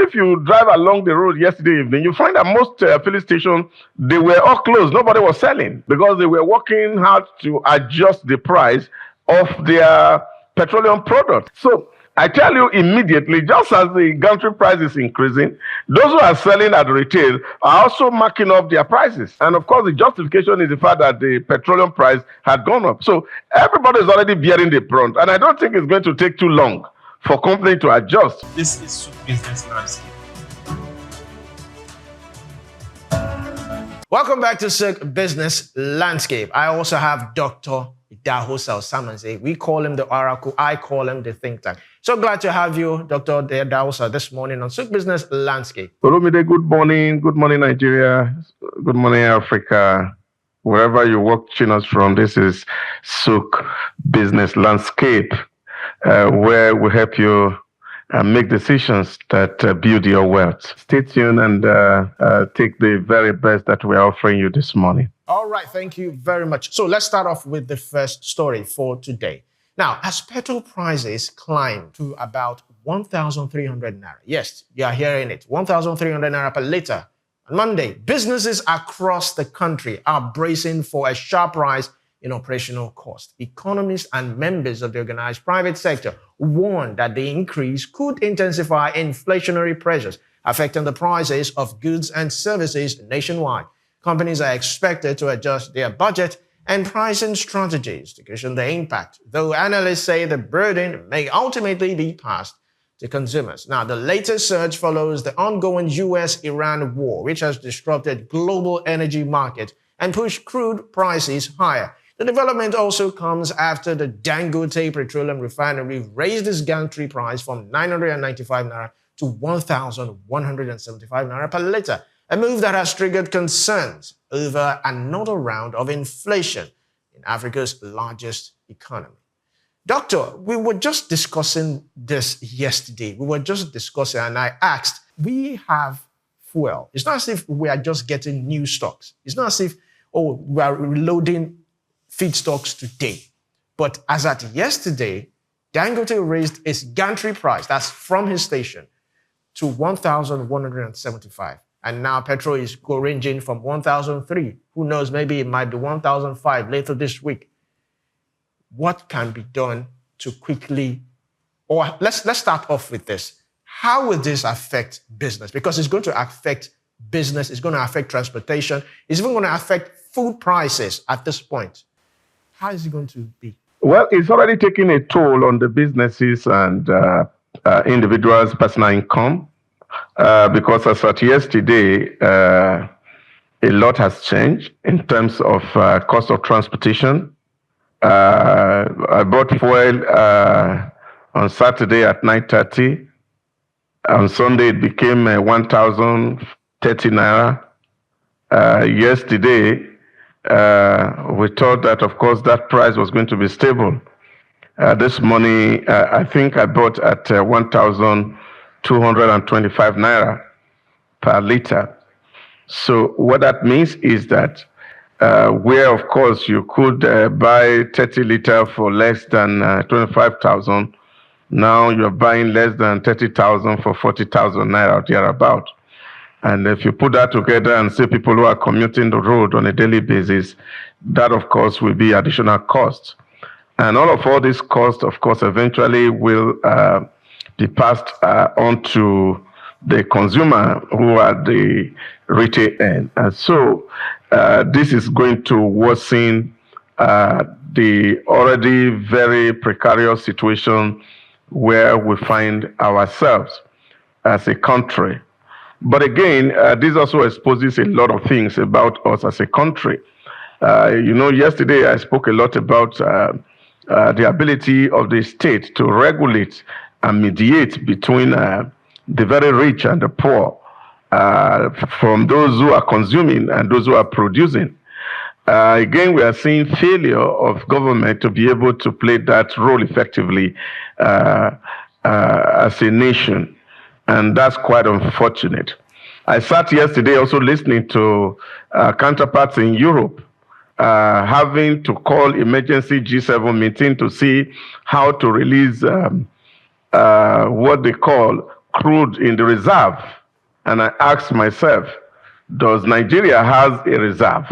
if you drive along the road yesterday evening, you find that most filling stations, they were all closed. Nobody was selling because they were working hard to adjust the price of their petroleum products. So I tell you immediately, just as the gantry price is increasing, those who are selling at retail are also marking up their prices. And of course, the justification is the fact that the petroleum price had gone up. So everybody is already bearing the brunt. And I don't think it's going to take too long for company to adjust. This is Souk Business Landscape. Welcome back to Souk Business Landscape. I also have Dr. Idahosa Osamhanze. We call him the Oracle. I call him the think tank. So glad to have you, Dr. Idahosa, this morning on Souk Business Landscape. Olumide, good morning. Good morning, Nigeria. Good morning, Africa. Wherever you're watching us from, this is Souk Business Landscape, where we help you make decisions that build your wealth. Stay tuned and take the very best that we're offering you this morning. All right, thank you very much. So let's start off with the first story for today. Now, as petrol prices climb to about 1,300 naira, yes, you are hearing it, 1,300 naira per litre. On Monday, businesses across the country are bracing for a sharp rise in operational cost. Economists and members of the organized private sector warn that the increase could intensify inflationary pressures affecting the prices of goods and services nationwide. Companies are expected to adjust their budget and pricing strategies to cushion the impact, though analysts say the burden may ultimately be passed to consumers. Now, the latest surge follows the ongoing US-Iran war, which has disrupted global energy market and pushed crude prices higher. The development also comes after the Dangote Petroleum Refinery raised its gantry price from 995 naira to 1,175 naira per litre, a move that has triggered concerns over another round of inflation in Africa's largest economy. Doctor, we were just discussing this yesterday. And I asked, we have fuel. It's not as if we are just getting new stocks. It's not as if, we are reloading feedstocks today. But as at yesterday, Dangote raised its gantry price, that's from his station, to 1,175. And now petrol is ranging from 1,003. Who knows, maybe it might be 1,005 later this week. What can be done to quickly, or let's start off with this. How will this affect business? Because it's going to affect business, it's going to affect transportation, it's even going to affect food prices at this point. How is it going to be? Well, it's already taking a toll on the businesses and individuals' personal income because as at yesterday, a lot has changed in terms of cost of transportation. I bought fuel on Saturday at 9:30. On Sunday, it became 1,030 naira. Yesterday, we thought that, of course, that price was going to be stable. This morning, I think I bought at 1,225 naira per litre. So what that means is that where, of course, you could buy 30 litre for less than 25,000, now you're buying less than 30,000 for 40,000 naira or thereabout. And if you put that together and say people who are commuting the road on a daily basis, that, of course, will be additional costs. And all these costs, of course, eventually will be passed on to the consumer who are the retail end. And so this is going to worsen the already very precarious situation where we find ourselves as a country. But again, this also exposes a lot of things about us as a country. Yesterday I spoke a lot about the ability of the state to regulate and mediate between the very rich and the poor, from those who are consuming and those who are producing. Again, we are seeing failure of government to be able to play that role effectively as a nation. And that's quite unfortunate. I sat yesterday also listening to counterparts in Europe having to call emergency G7 meeting to see how to release what they call crude in the reserve. And I asked myself, does Nigeria have a reserve?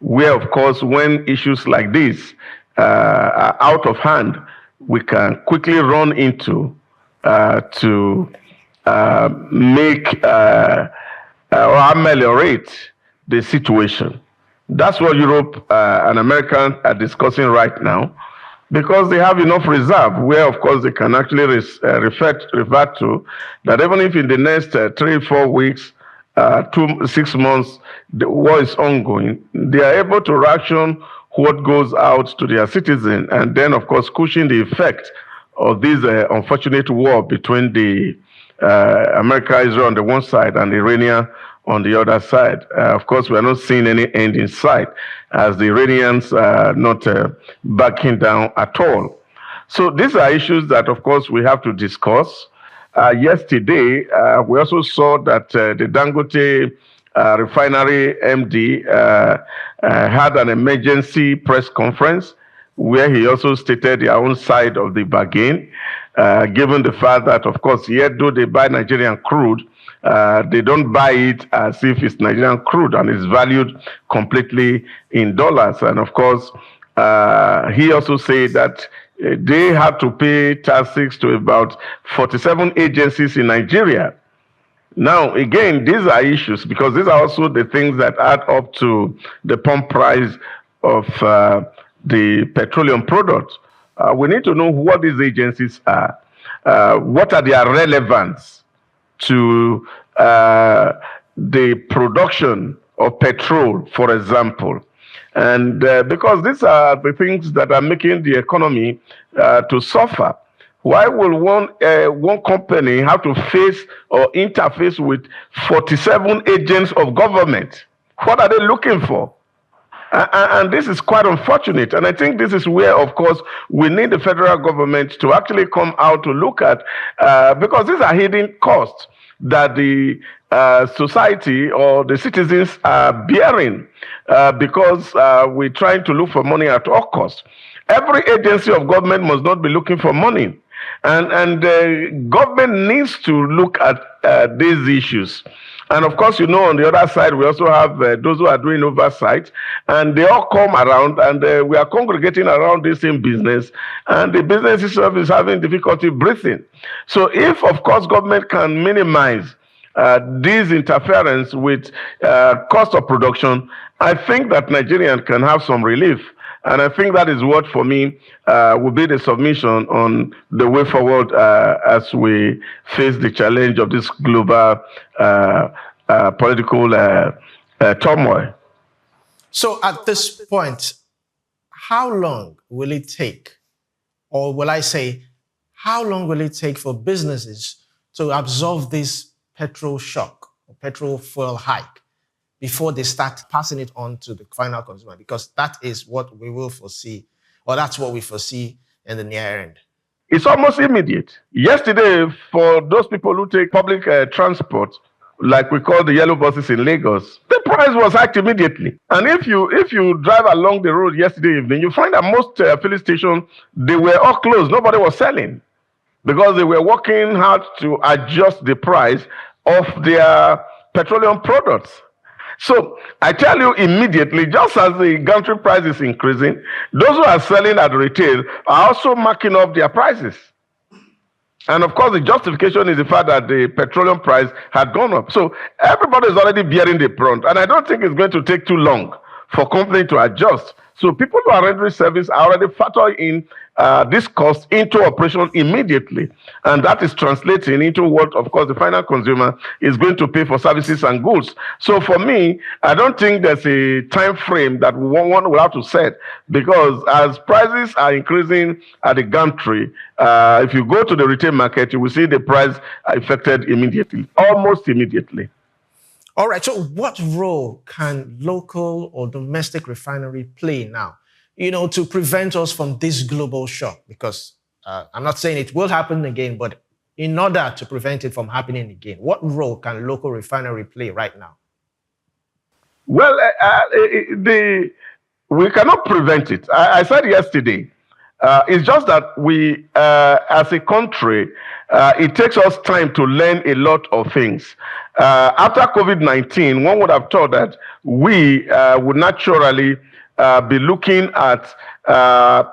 Where, of course, when issues like this are out of hand, we can quickly run into to make or ameliorate the situation. That's what Europe and America are discussing right now, because they have enough reserve where, of course, they can actually revert to that even if in the next 3-4 weeks, 6 months, the war is ongoing, they are able to ration what goes out to their citizens, and then, of course, cushion the effect of this unfortunate war between the America, Israel on the one side and Iranian on the other side. Of course, we are not seeing any end in sight as the Iranians are not backing down at all. So these are issues that, of course, we have to discuss. Yesterday, we also saw that the Dangote refinery MD had an emergency press conference where he also stated their own side of the bargain, given the fact that, of course, yet though they buy Nigerian crude, they don't buy it as if it's Nigerian crude and it's valued completely in dollars. And of course, he also said that they had to pay taxes to about 47 agencies in Nigeria. Now, again, these are issues because these are also the things that add up to the pump price of the petroleum products. We need to know what these agencies are, what are their relevance to the production of petrol, for example. And because these are the things that are making the economy to suffer. Why will one company have to face or interface with 47 agents of government? What are they looking for? And this is quite unfortunate. And I think this is where, of course, we need the federal government to actually come out to look at, because these are hidden costs that the society or the citizens are bearing because we're trying to look for money at all costs. Every agency of government must not be looking for money. And government needs to look at these issues. And of course, you know, on the other side, we also have those who are doing oversight, and they all come around, and we are congregating around this same business, and the business itself is having difficulty breathing. So if, of course, government can minimize this interference with cost of production, I think that Nigerians can have some relief. And I think that is what, for me, will be the submission on the way forward as we face the challenge of this global political turmoil. So at this point, how long will it take, or will I say, how long will it take for businesses to absorb this petrol shock or petrol fuel hike before they start passing it on to the final consumer? Because that is what we will foresee, or that's what we foresee in the near end. It's almost immediate. Yesterday, for those people who take public transport, like we call the yellow buses in Lagos, the price was hiked immediately. And if you drive along the road yesterday evening, you find that most filling stations, they were all closed. Nobody was selling because they were working hard to adjust the price of their petroleum products. So I tell you immediately, just as the gantry price is increasing, those who are selling at retail are also marking up their prices. And of course, the justification is the fact that the petroleum price had gone up. So everybody is already bearing the brunt. And I don't think it's going to take too long for companies to adjust. So people who are rendering service are already factoring in this cost into operation immediately. And that is translating into what, of course, the final consumer is going to pay for services and goods. So for me, I don't think there's a time frame that one will have to set, because as prices are increasing at the gantry, if you go to the retail market, you will see the price affected immediately, almost immediately. All right, so what role can local or domestic refinery play now, to prevent us from this global shock? Because I'm not saying it will happen again, but in order to prevent it from happening again, what role can local refinery play right now? Well, we cannot prevent it. I said yesterday, It's just that we, as a country, it takes us time to learn a lot of things. After COVID-19, one would have thought that we would naturally be looking at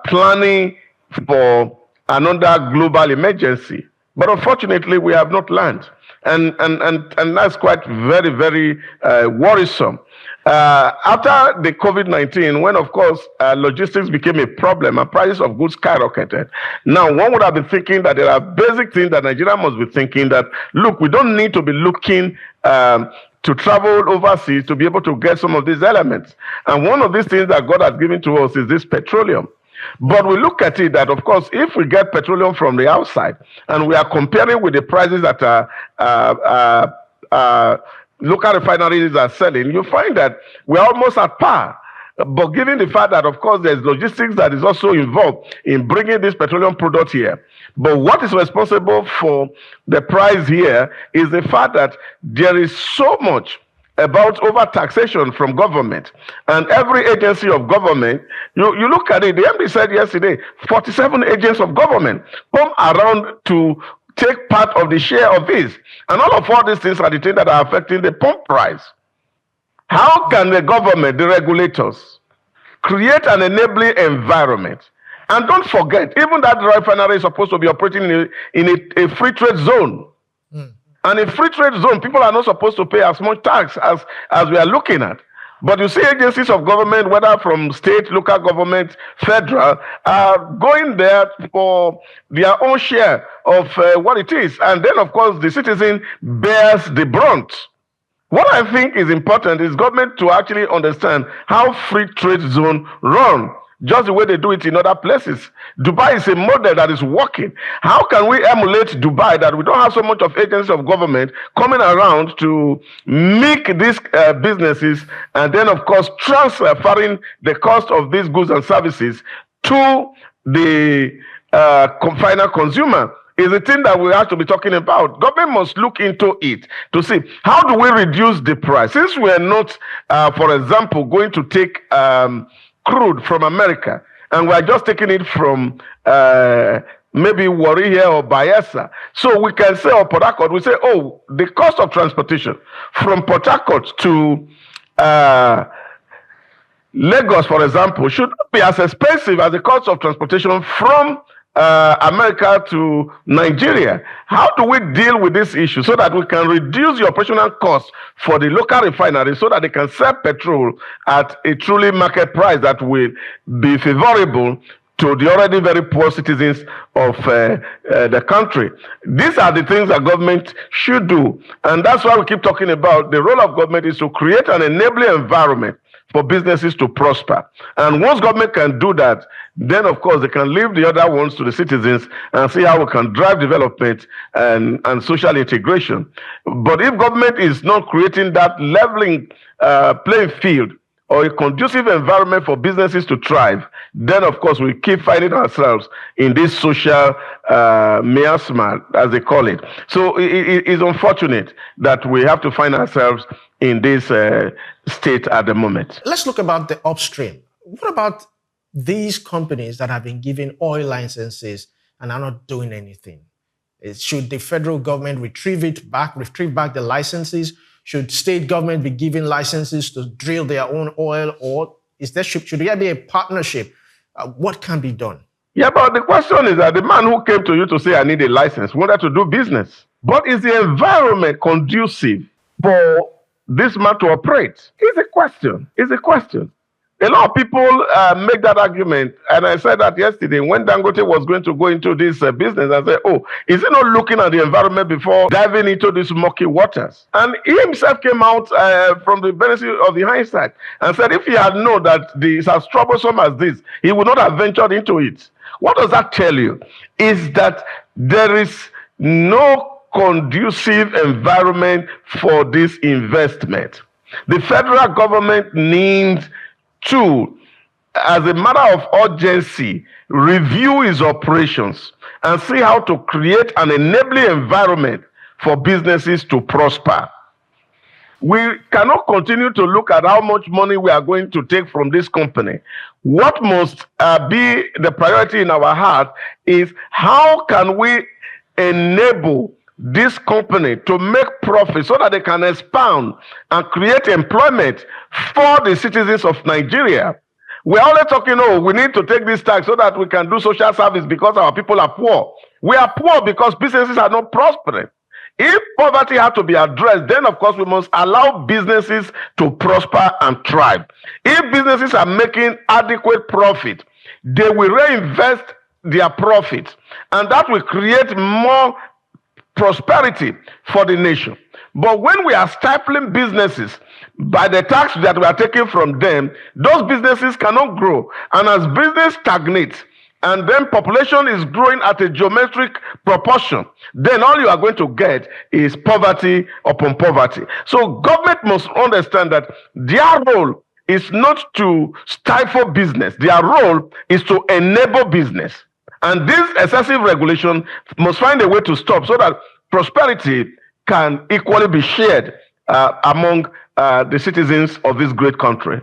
planning for another global emergency. But unfortunately, we have not learned. And that's quite very, very worrisome. After the COVID-19, when, of course, logistics became a problem and prices of goods skyrocketed, now one would have been thinking that there are basic things that Nigeria must be thinking that, look, we don't need to be looking to travel overseas to be able to get some of these elements. And one of these things that God has given to us is this petroleum. But we look at it that, of course, if we get petroleum from the outside and we are comparing with the prices that local refineries are selling, you find that we're almost at par. But given the fact that, of course, there's logistics that is also involved in bringing this petroleum product here. But what is responsible for the price here is the fact that there is so much about over-taxation from government. And every agency of government, you look at it, the MD said yesterday, 47 agents of government come around to take part of the share of this. And all these things are the things that are affecting the pump price. How can the government, the regulators, create an enabling environment? And don't forget, even that refinery is supposed to be operating in a free trade zone. And in free trade zone, people are not supposed to pay as much tax as we are looking at. But you see agencies of government, whether from state, local government, federal, are going there for their own share of what it is. And then, of course, the citizen bears the brunt. What I think is important is government to actually understand how free trade zone run, just the way they do it in other places. Dubai is a model that is working. How can we emulate Dubai, that we don't have so much of agencies of government coming around to make these businesses and then, of course, transferring the cost of these goods and services to the final consumer? Is the thing that we have to be talking about. Government must look into it to see how do we reduce the price. Since we are not, for example, going to take crude from America, and we are just taking it from maybe Warri here or Bayelsa. So we can say, or Port Harcourt, we say, oh, the cost of transportation from Port Harcourt to Lagos, for example, should not be as expensive as the cost of transportation from America to Nigeria. How do we deal with this issue so that we can reduce the operational cost for the local refineries so that they can sell petrol at a truly market price that will be favorable to the already very poor citizens of the country? These are the things that government should do. And that's why we keep talking about the role of government is to create an enabling environment for businesses to prosper. And once government can do that, then of course they can leave the other ones to the citizens and see how we can drive development and social integration. But if government is not creating that leveling playing field or a conducive environment for businesses to thrive, then of course we keep finding ourselves in this social miasma, as they call it. So it is unfortunate that we have to find ourselves in this state at the moment. Let's look about the upstream. What about these companies that have been given oil licenses and are not doing anything? Should the federal government retrieve back the licenses? Should state government be given licenses to drill their own oil, or should there be a partnership? What can be done? Yeah, but the question is that the man who came to you to say, I need a license, wanted to do business. But is the environment conducive for this man to operate? It's a question. It's a question. A lot of people make that argument, and I said that yesterday when Dangote was going to go into this business. I said, oh, is he not looking at the environment before diving into these murky waters? And he himself came out from the benefit of the hindsight and said if he had known that it's as troublesome as this, he would not have ventured into it. What does that tell you? Is that there is no conducive environment for this investment. The federal government needs to, as a matter of urgency, review its operations and see how to create an enabling environment for businesses to prosper. We cannot continue to look at how much money we are going to take from this company. What must be the priority in our heart is how can we enable this company to make profit so that they can expand and create employment for the citizens of Nigeria. We're always talking, oh, we need to take this tax so that we can do social service because our people are poor. We are poor because businesses are not prospering. If poverty had to be addressed, then of course we must allow businesses to prosper and thrive. If businesses are making adequate profit, they will reinvest their profit, and that will create more prosperity for the nation. But when we are stifling businesses by the tax that we are taking from them, those businesses cannot grow. And as business stagnates, and then population is growing at a geometric proportion, then all you are going to get is poverty upon poverty. So government must understand that their role is not to stifle business. Their role is to enable business. And this excessive regulation must find a way to stop so that prosperity can equally be shared among the citizens of this great country.